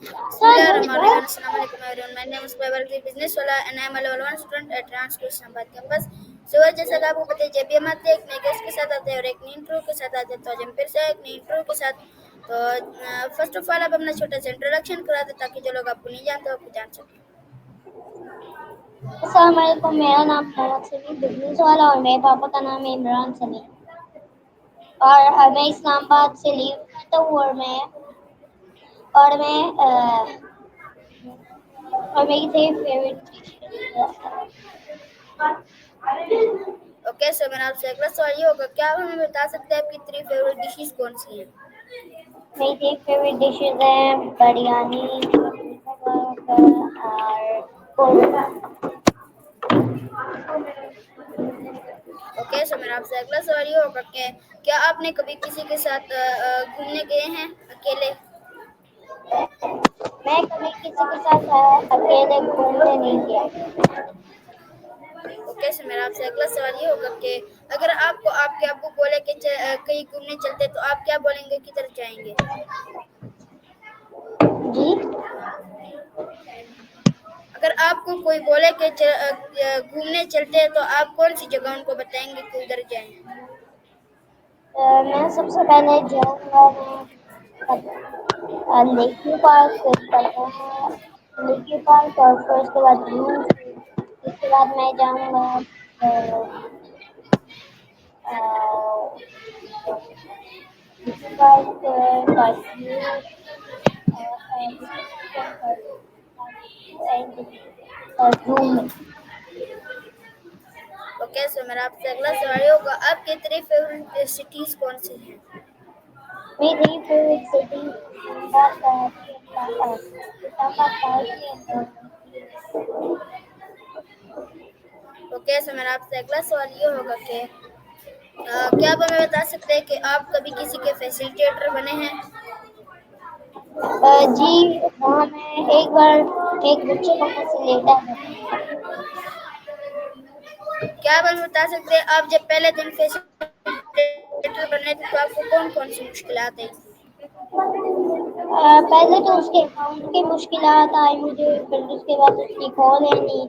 Bismillahirrahmanirrahim. Assalamualaikum everyone. My name is Babarki Business Wala and I am a level 1 student at Transco Islamabad campus. So जैसा कि आपको पता है जब भी हम आते हैं एक नए गेस्ट के साथ आते हैं और एक नई इंट्रो के साथ आते हैं तो आज हम फिर से एक नई इंट्रो के साथ तो फर्स्ट ऑफ ऑल आप अपना छोटा सा इंट्रोडक्शन करा दें ताकि जो लोग आपको नहीं जानते आपको जान सकें। अस्सलामुअलैकुम, मेरा नाम मोहम्मद सलीम बिजनेस वाला और मेरे पापा का नाम है इमरान सलीम और मैं इस्लामाबाद से लीव करता हूँ और मेरी थ्री फेवरेट ओके सो मेरा आपसे अगला सवाल ये होगा क्या आप हमें बता सकते हैं आपकी 3 फेवरेट डिशेस कौन सी हैं? मेरी थ्री फेवरेट डिशेज हैं बिरयानी और कोरमा। ओके सो मेरा आपसे अगला सवाल ये होगा कि क्या आपने कभी किसी के साथ घूमने गए हैं अकेले? मैं कभी किसी के साथ अकेले घूमने नहीं गया। ओके सो मेरा आपसे अगला सवाल ये होगा कि अगर आपको आपके अब्बू बोले कि कहीं घूमने चलते तो आप क्या बोलेंगे किधर जाएंगे? जी। अगर आपको कोई बोले कि घूमने चलते हैं तो आप कौन सी जगह उनको बताएंगे कि उधर जाएं? मैं सबसे पहले जाऊंगा मैं लेकी पार्क करता हूँ लेकी पार्क और फिर उसके बाद जूस उसके बाद मैं जाऊंगा लेकी पार्क कश्मीर और जू में। ओके सो मेरा आपसे अगला सवाल ये होगा आपके 3 फेवरेट सिटीज कौन सी हैं? मेरी favourite city Islamabad Karachi and okay so मेरा आपसे अगला सवाल ये होगा कि क्या आप हमें बता सकते हैं कि आप कभी किसी के फैसिलिटेटर बने हैं? जी हाँ, मैं एक बार एक बच्चे को फैसिलिटेटर बनाया। क्या आप हमें बता सकते हैं आप जब पहले दिन फैसिलिटेटर बने थे तो आपको कौन कौन सी मुश्किलात आई? पहले तो उसके अकाउंट की मुश्किलात आई मुझे, फिर उसके बाद उसकी कॉल लेनी,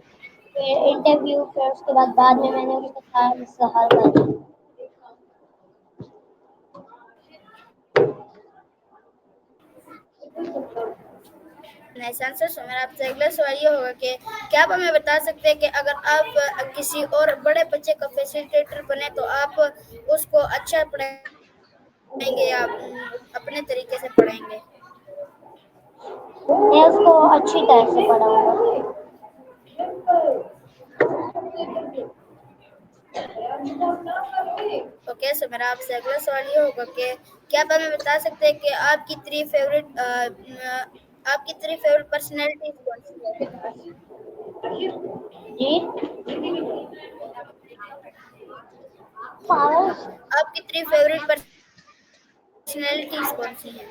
फिर इंटरव्यू, फिर उसके बाद में मैंने उसका सारा हल कर दिया। Nice answer. सो मेरा आपसे अगला सवाल ये होगा कि क्या आप हमें बता सकते हैं कि अगर आप किसी और बड़े बच्चे का फैसिलिटेटर बने तो आप उसको अच्छा पढ़ाएंगे या अपने तरीके से पढ़ाएंगे? मैं उसको अच्छी तरह से पढ़ाऊंगा। ओके सो मेरा आपसे अगला सवाल ये होगा कि क्या आप हमें बता सकते हैं कि आपकी 3 फेवरेट पर्सनैलिटीज कौन सी है? जी। फारूक आपकी 3 फेवरेट पर्सनैलिटीज कौन सी हैं?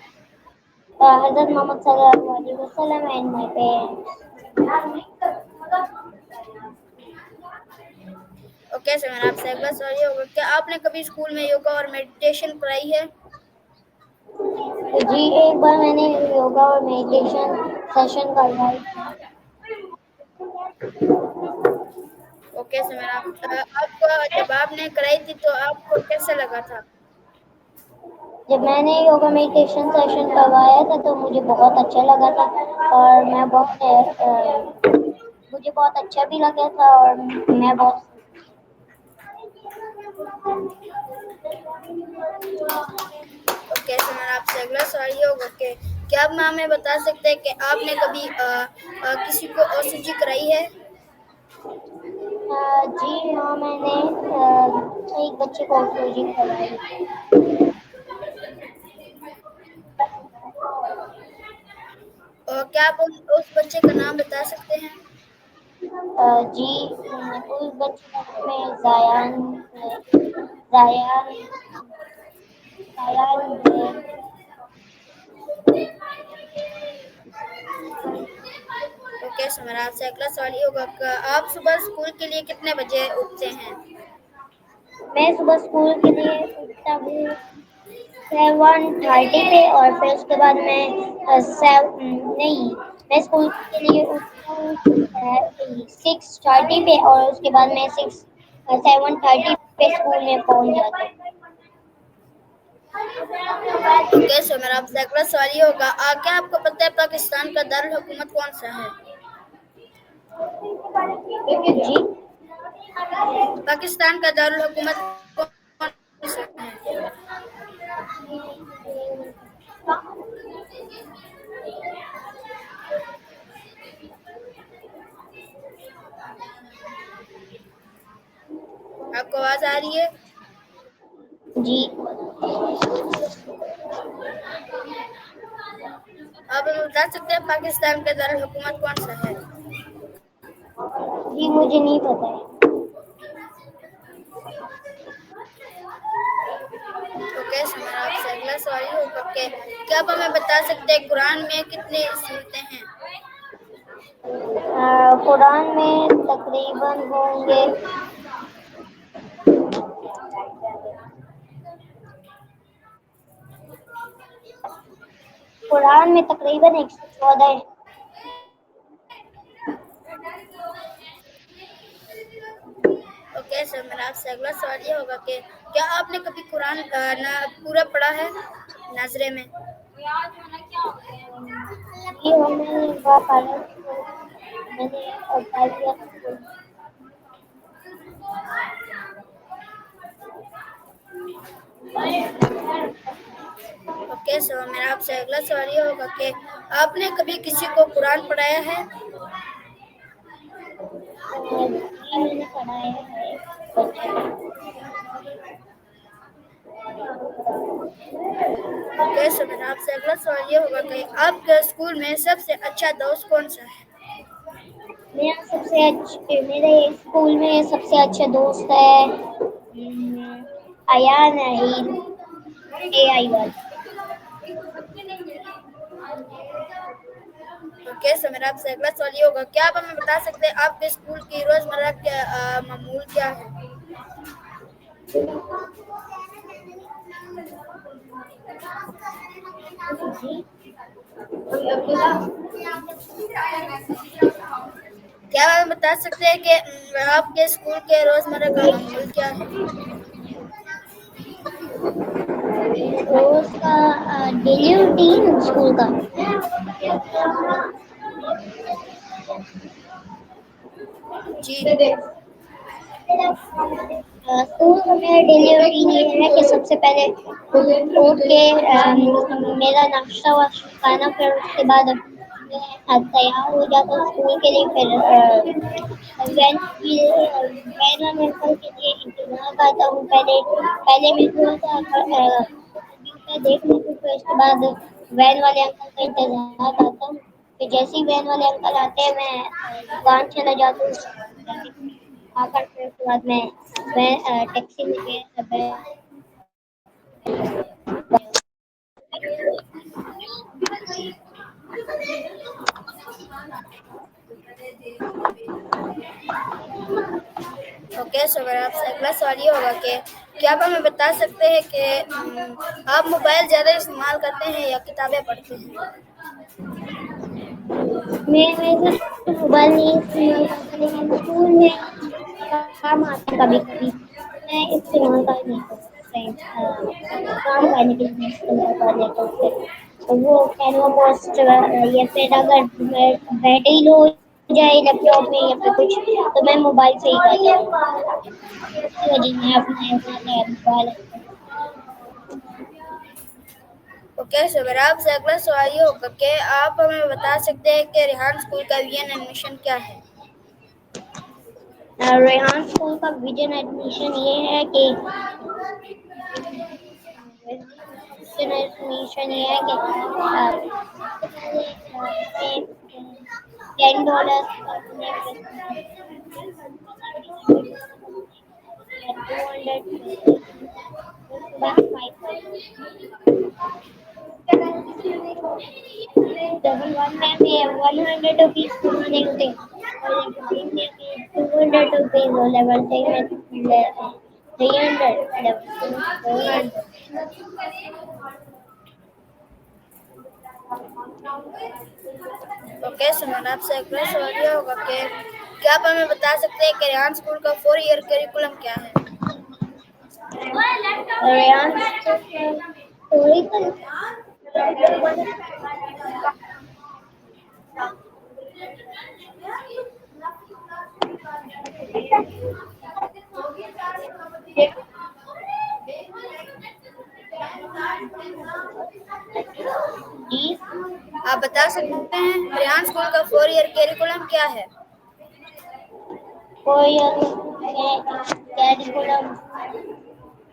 हजरत मोहम्मद सल्लल्लाहु अलैहि वसल्लम and my parents. Okay so मेरा आपसे अगला सवाल ये होगा क्या आपने कभी स्कूल में योगा और मेडिटेशन कराई है? जी एक बार मैंने योगा और मेडिटेशन सेशन करवाई थी। ओके सो मेरा आपको जब आपने कराई थी तो आपको कैसा लगा था? जब मैंने योगा मेडिटेशन सेशन करवाया था तो मुझे बहुत अच्छा लगा था और मुझे बहुत अच्छा भी लगा था और मैं बहुत ओके सो मेरा आपसे अगला सवाल ये होगा कि क्या आप हमें बता सकते हैं कि आपने कभी किसी को ओसीजी कराई है? जी हाँ, मैंने एक बच्चे को कोचिंग करवाई। और क्या आप उस बच्चे का नाम बता सकते हैं? जी उस बच्चे का नाम है जायान जायान ओके सो मेरा आपसे अगला सवाल ये होगा कि आप सुबह स्कूल के लिए कितने बजे उठते हैं? मैं सुबह स्कूल के लिए उठता हूँ 7:30 पे, और फिर उसके बाद मैं नहीं, मैं स्कूल के लिए उठता हूँ 6:30 पे, और उसके बाद मैं 7:30 पे स्कूल में पहुँच जाता हूँ। ओके, सो मेरा आपसे अगला सवाल ये होगा, क्या आपको पता है पाकिस्तान का दारुल हुकूमत कौन सा है? जी। पाकिस्तान का दारुल हुकूमत कौन सा है? आपको आवाज आ रही है? जी। आप हमें बता सकते हैं पाकिस्तान का दारुल हुकूमत कौन सा है? जी, मुझे नहीं पता है। ओके, सो मेरा आपसे अगला सवाल ये होगा कि क्या आप हमें बता सकते हैं कुरान में कितनी सूरतें हैं? कुरान में तकरीबन होंगे, कुरान में तकरीबन 114 है। ओके, सो मेरा आपसे अगला सवाल ये होगा कि क्या आपने कभी कुरान ना पूरा पढ़ा है नाजरे में? जी, और मैंने एक बार पढ़ा, तो मैंने पढ़ लिया था। ओके, सो मेरा आपसे अगला सवाल ये होगा कि आपने कभी किसी को कुरान पढ़ाया है? जी, मैंने पढ़ाया है बच्चे को। ओके, सो मेरा आपसे अगला सवाल ये होगा कि आपके स्कूल में सबसे अच्छा दोस्त कौन सा है? मेरे स्कूल में सबसे अच्छे दोस्त है अयान अहील, AI वाला। ओके, सो मेरा आपसे अगला सवाल ये होगा, क्या आप हमें बता सकते हैं आपके स्कूल की रोजमर्रा के मामूल क्या है? जी। क्या आप हमें बता सकते हैं कि आपके स्कूल के रोजमर्रा का मामूल क्या है? रोज का डेली रूटीन स्कूल का। जी। स्कूल का मेरा डेली रूटीन ये है कि सबसे पहले उठ के मेरा नाश्ता वाश्ता खाना, फिर उसके बाद मैं तैयार हो जाता हूँ स्कूल के लिए। फिर वैन वाले अंकल के लिए इंतजार करता हूँ। पहले पहले मैं थोड़ा सा कंप्यूटर देख लेती हूँ, फिर उसके बाद वैन वाले अंकल का इंतजार करता हूँ। फिर जैसे ही वैन वाले अंकल आते हैं, मैं दुकान चला जाता हूँ। आकर फिर उसके बाद मैं टैक्सी में ओके, सो मेरा आपसे अगला सवाल ये होगा कि क्या आप हमें बता सकते हैं कि आप मोबाइल ज़्यादा इस्तेमाल करते हैं या किताबें पढ़ते हैं? मैं वैसे मोबाइल नहीं इस्तेमाल करता, लेकिन स्कूल में काम आता है कभी कभी, मैं इस्तेमाल कर लेता हूँ। काम करने के लिए मैं इस्तेमाल कर लेता हूँ। फिर वो कैनवा पोस्ट, या फिर अगर बैटरी लो हो जाए लैपटॉप में या फिर कुछ, तो मैं मोबाइल से ही करता हूँ। इसी वजह से अपना मोबाइल। ओके, सो मेरा आपसे अगला सवाल ये होगा कि आप हमें बता सकते हैं कि रेहान स्कूल का विजन एंड मिशन क्या है? रेहान स्कूल का विजन एडमिशन ये है कि विजन एडमिशन ये है कि सबसे पहले हमें $10 अपने या 200 उसके बाद 100 रुपीज कमाने होते, और लेवल 200 रुपीज लेवल से 300, 400. ओके, सो मैंने आपसे एक प्रश्न सवाल ये होगा कि क्या आप हमें बता सकते हैं कि रेहान स्कूल का 4 ईयर करिकुलम क्या है? रेयान हिस्टोरिकल। जी। आप बता सकते हैं रेहान स्कूल का 4 ईयर करिकुलम क्या है? कोई कैरिकुलम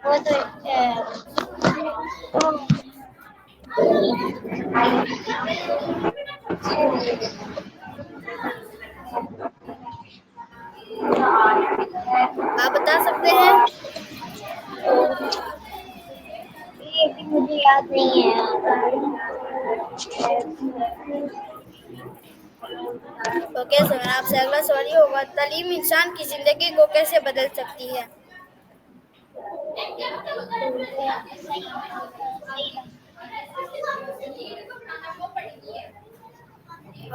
वो तो आप बता सकते हैं? ये भी मुझे याद नहीं है। ओके, सो मैंने आपसे अगला सवाल ये होगा, तालीम इंसान की जिंदगी को कैसे बदल सकती है?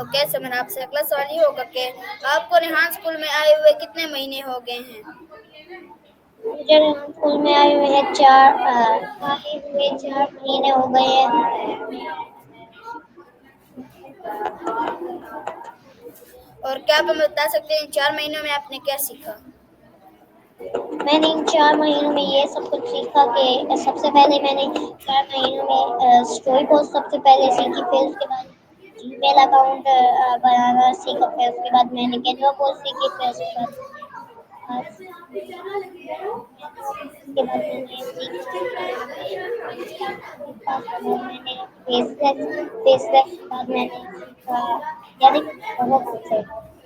ओके, सो मैंने आपसे अगला सवाल ये होगा कि आपको रेहान स्कूल में आए हुए कितने महीने हो गए हैं? मुझे स्कूल में आए हुए हैं 4 महीने हो गए हैं। और क्या आप हमें बता सकते हैं इन 4 महीनों में आपने क्या सीखा? मैंने इन 4 महीनों में ये सब कुछ सीखा कि सबसे पहले मैंने 4 महीनों में स्टोरी पोस्ट सबसे पहले सीखी, फिर उसके बाद जीमेल अकाउंट बनाना सीखा, फिर उसके बाद मैंने कैनवा पोस्ट सीखी, फिर उसके बाद उसके बाद मैंने सीखा मैंने फेसलैस के बाद मैंने सीखा, यानी कि बहुत कुछ है।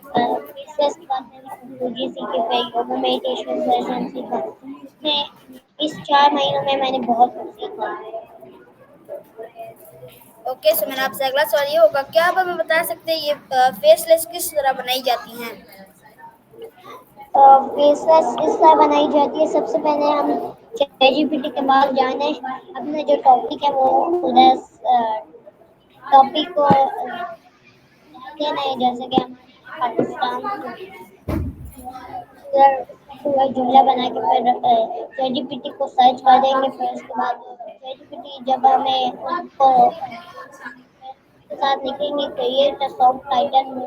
फेसलैस के बाद मैंने कंफ्यूजी सीखी, फिर योगा मेडिटेशन सेशन सीखा। इसमें इस 4 महीनों में मैंने बहुत कुछ सीखा। ओके, सो मैंने आपसे अगला सवाल ये होगा, क्या आप हमें बता सकते हैं ये फेसलेस किस तरह बनाई जाती हैं? फेसलैस इस तरह बनाई जाती है, सबसे पहले हम ChatGPT के पास जाने, अपना जो टॉपिक है वो उधर टॉपिक को देना है, जैसे कि हमारे पाकिस्तान उधर पूरा जुमला बना के फिर ChatGPT को सर्च कर देंगे, फिर उसके बाद ChatGPT जब हमें उसको के साथ लिखेंगे क्रिएट अ सॉन्ग टाइटल में,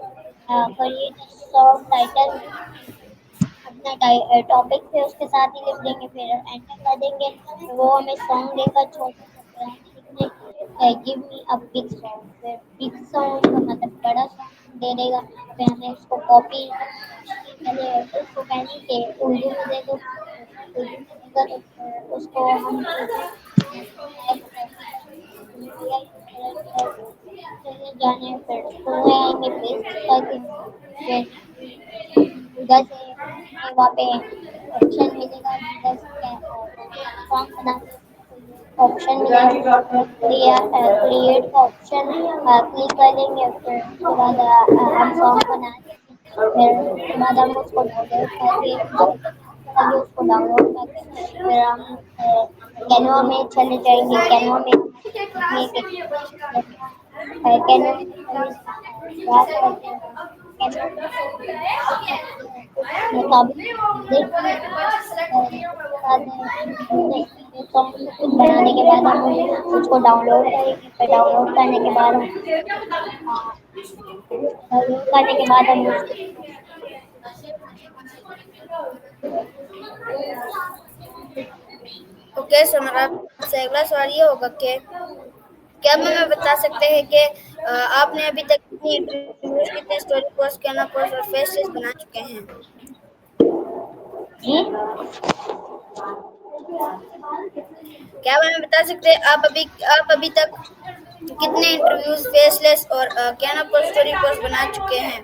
क्रिएट अ सॉन्ग टाइटल अपना टॉपिक पे उसके साथ ही लिख देंगे, फिर एंटर कर देंगे, तो वो हमें सॉन्ग देगा छोटा सा, फिर हमें लिखना है give me a big song, फिर बिग सॉन्ग का मतलब बड़ा सॉन्ग दे देगा, फिर हमें उसको कॉपी पहले उसको कहने के उर्दू में दे दो, उर्दू में देगा तो फिर उसको हम चले जाने, फिर उसको आएंगे पेस्ट करके, फिर उधर से हमें वहाँ पे ऑप्शन मिलेगा, जिधर से फॉर्म बना के ऑप्शन मिलेगा, क्रिएट का ऑप्शन क्लिक कर लेंगे, फिर उसके बाद हम फॉर्म बना देंगे, फिर उसके बाद हम उसको डाउनलोड करके उसको डाउनलोड करके फिर हम कैनवा में चले जाएंगे, कैनवा में कैनवा में क्या करते हैं, कैनवा मुताबिक देखेंगे, कुछ बनाने के बाद हम उसको डाउनलोड करेंगे, फिर डाउनलोड करने के बाद हम ओके, सो मेरा आपसे अगला सवाल ये होगा कि क्या आप हमें बता सकते हैं कि आपने अभी तक कितनी इंटरव्यूज, कितने स्टोरी पोस्ट, कैनवा पोस्ट और फेसेस बना चुके हैं? जी। क्या आप हमें बता सकते हैं आप अभी तक कितने इंटरव्यूज, फेसलेस और कैनवा पोस्ट, स्टोरी पोस्ट बना चुके हैं?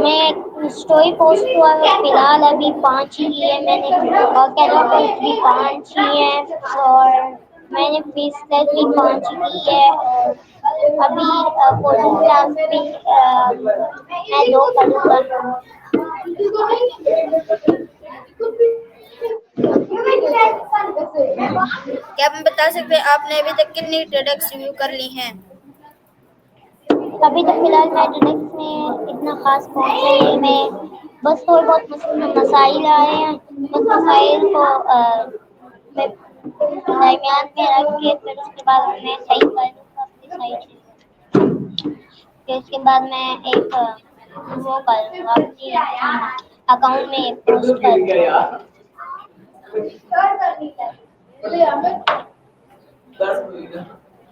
मैं स्टोरी पोस्ट हुआ है फिलहाल अभी 5 ही किए मैंने, और कैनवा पोस्ट भी 5 ही है, और मैंने फेसलेस भी 5 ही की है, और अभी कोडिंग क्लास भी मैं 2 करूँगा। क्या आप बता सकते हैं आपने अभी तक कितनी प्रोडक्ट्स रिव्यू कर ली हैं? अभी तो फिलहाल मैं ट्रेडिक्स में इतना खास पहुंचा नहीं, मैं बस थोड़े बहुत मसाइल आए हैं, बस मसाइल को मैं दरमियान में रख के फिर उसके बाद मैं सही कर लूँगा अपनी सही चीज़ें। फिर उसके बाद मैं एक वो कर लूँगा अपनी अकाउंट में पोस्ट कर दूँगा।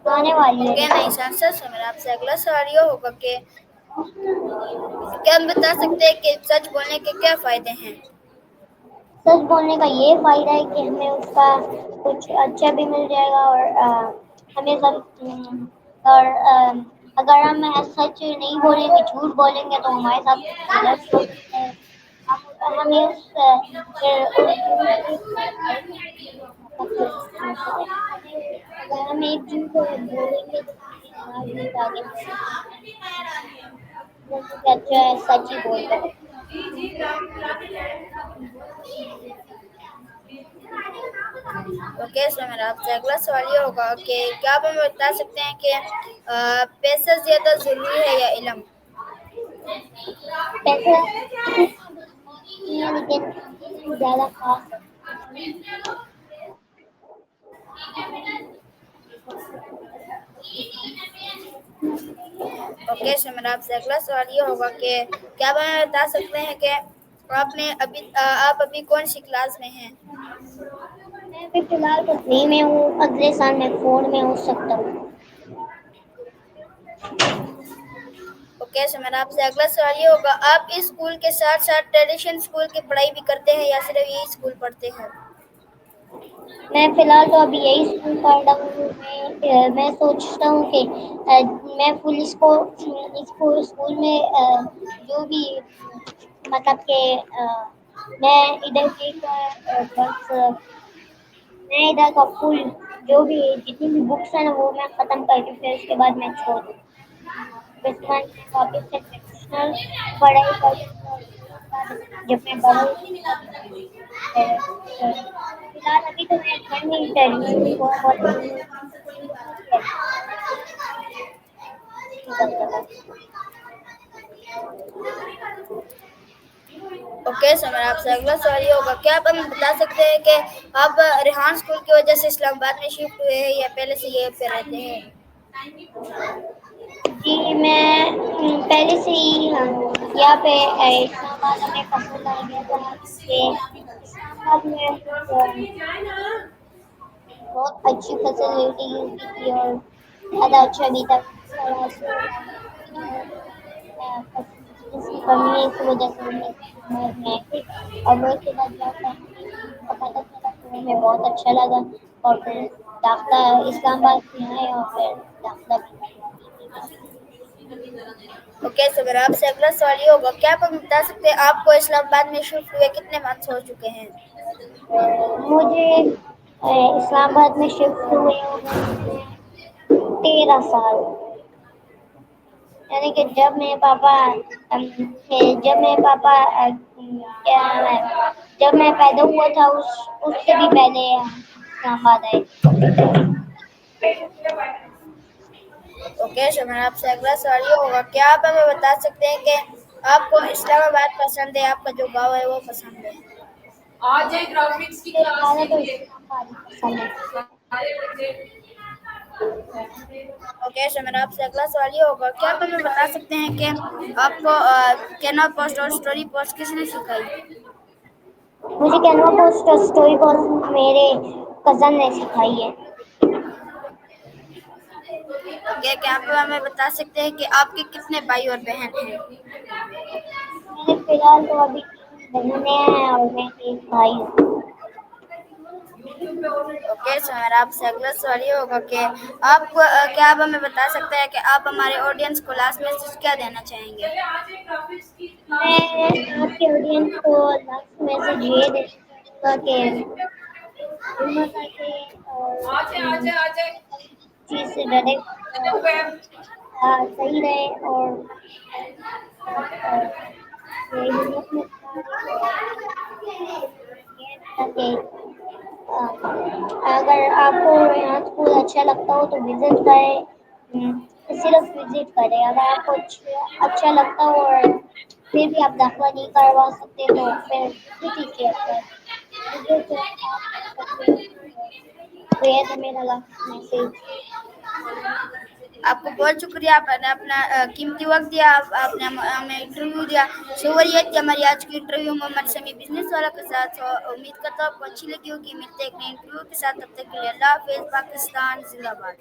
आने वाली है ओके, नहीं लेकिन। सर सर मेरा आपसे अगला सवाल ये होगा कि क्या हम बता सकते हैं कि सच बोलने के क्या फायदे हैं? सच बोलने का ये फायदा है कि हमें उसका कुछ अच्छा भी मिल जाएगा और हमें सब और अगर हम सच नहीं बोलेंगे, झूठ बोलेंगे तो हमारे साथ गलत हो सकता है। हमें उस झूठ की अगर हम एक झूठ बोलेंगे तो हमें हमारा झूठ आगे बढ़ेगा। अच्छा है सच ही बोलते हैं। ओके, सो मेरा आपसे अगला सवाल ये होगा कि क्या आप हमें बता सकते हैं कि पैसा ज़्यादा ज़रूरी है या इल्म? पैसे नहीं है लेकिन ज्यादा खास है। ओके, सो मेरा आपसे अगला सवाल ये होगा कि क्या आप हमें बता सकते हैं कि आप अभी कौन सी क्लास में हैं? मैं अभी फिलहाल तो 3 में हूँ, अगले साल मैं 4 में हो सकता हूँ। ओके, सो मेरा आपसे अगला सवाल ये होगा आप इस स्कूल के साथ साथ ट्रेडिशन स्कूल की पढ़ाई भी करते हैं या सिर्फ यही स्कूल पढ़ते हैं? मैं फिलहाल तो अभी यही स्कूल पढ़ रहा हूँ। मैं सोचता हूँ कि मैं फुल इसको स्कूल में जो भी मतलब कि मैं इधर के बस मैं इधर का फुल जो भी जितनी भी बुक्स है ना वो मैं खत्म करके फिर उसके बाद मैं छोड़ दूँ। फिर उसके बाद मैं वापस से ट्रेडिशनल पढ़ाई करूँगा और फिर उसके बाद जब मैं बड़ा हो जाऊँगा फिर फिलहाल अभी तो मैं घर में ही ट्रेडिशनल थोड़ा बहुत ओके, सो मेरा आपसे अगला सवाल ये होगा क्या आप हमें बता सकते हैं कि आप रेहान स्कूल की वजह से इस्लामाबाद में शिफ्ट हुए हैं या पहले से यहीं पे रहते हैं? जी मैं पहले से ही यहाँ पे इस्लामाबाद हमें पसंद आ गया था कि इस्लामाबाद में बहुत अच्छी फैसिलिटी भी थी और ज़्यादा अच्छा भी था। फैसिलिटीज की कमी है इस वजह से हमें इस्लामाबाद में आए थे और वो उसके बाद जब फैमिली का पता चला तो हमें बहुत अच्छा लगा और फिर दाखिला इस्लामाबाद में आए और फिर दाखिला भी ओके, सो मेरा आपसे अगला सवाल ये होगा क्या आप हमें बता सकते हैं आपको इस्लामाबाद में शिफ्ट हुए कितने मंथ्स हो चुके हैं? मुझे इस्लामाबाद में शिफ्ट हुए हो गए 13 साल। यानी कि जब मेरे पापा क्या नाम है जब मैं पैदा हुआ था उससे भी पहले इस्लामाबाद आए। ओके, सो मेरा आपसे अगला सवाल ये होगा क्या आप हमें बता सकते हैं कि आपको इस्लामाबाद पसंद है आपका जो गाँव है वो पसंद है? आज एक ग्राफिक्स की मुझे क्लास ज़्यादा के तो लिए इस्लामाबाद ही पसंद है। सारे बच्चे ओके, सो मेरा आपसे अगला सवाल ये होगा क्या आप हमें बता सकते हैं कि आपको कैनवा पोस्ट और स्टोरी पोस्ट किसने सिखाई? मुझे कैनवा पोस्ट और स्टोरी पोस्ट मेरे कज़न ने सिखाई है। ओके, क्या आप हमें बता सकते हैं कि आपके कितने भाई और बहन हैं? मेरे फिलहाल तो अभी 3 बहनें हैं और मैं एक भाई हूँ। ओके, सो मेरा आपसे अगला सवाल ये होगा कि क्या आप हमें बता सकते हैं कि आप हमारे ऑडियंस को लास्ट मैसेज क्या देना चाहेंगे? आज एक ग्राफिक्स की क्लास के मैं आपके ऑडियंस को लास्ट मैसेज ये देना चाहूँगा कि हिम्मत करके और आज आज चीज़ से डरे और सही रहे और ये हिम्मत मत हारे और ताकि अगर आपको यहाँ स्कूल अच्छा लगता हो तो विजिट करें। सिर्फ विजिट करें। अगर आपको अच्छा लगता हो और फिर भी आप दाखिला नहीं करवा सकते तो फिर किसी टीचर पर विजिट आप कर सकते हैं। तो ये था मेरा लास्ट मैसेज। आपको बहुत शुक्रिया, आपने अपना कीमती वक्त दिया, आपने हमें इंटरव्यू दिया। सो ये थी हमारी आज की इंटरव्यू मोहम्मद समी बिजनेस वाला के साथ। तो उम्मीद करता हूँ आपको अच्छी लगी होगी। मिलते हैं एक नए इंटरव्यू के साथ, तब तक के लिए अल्लाह हाफिज़। पाकिस्तान जिंदाबाद।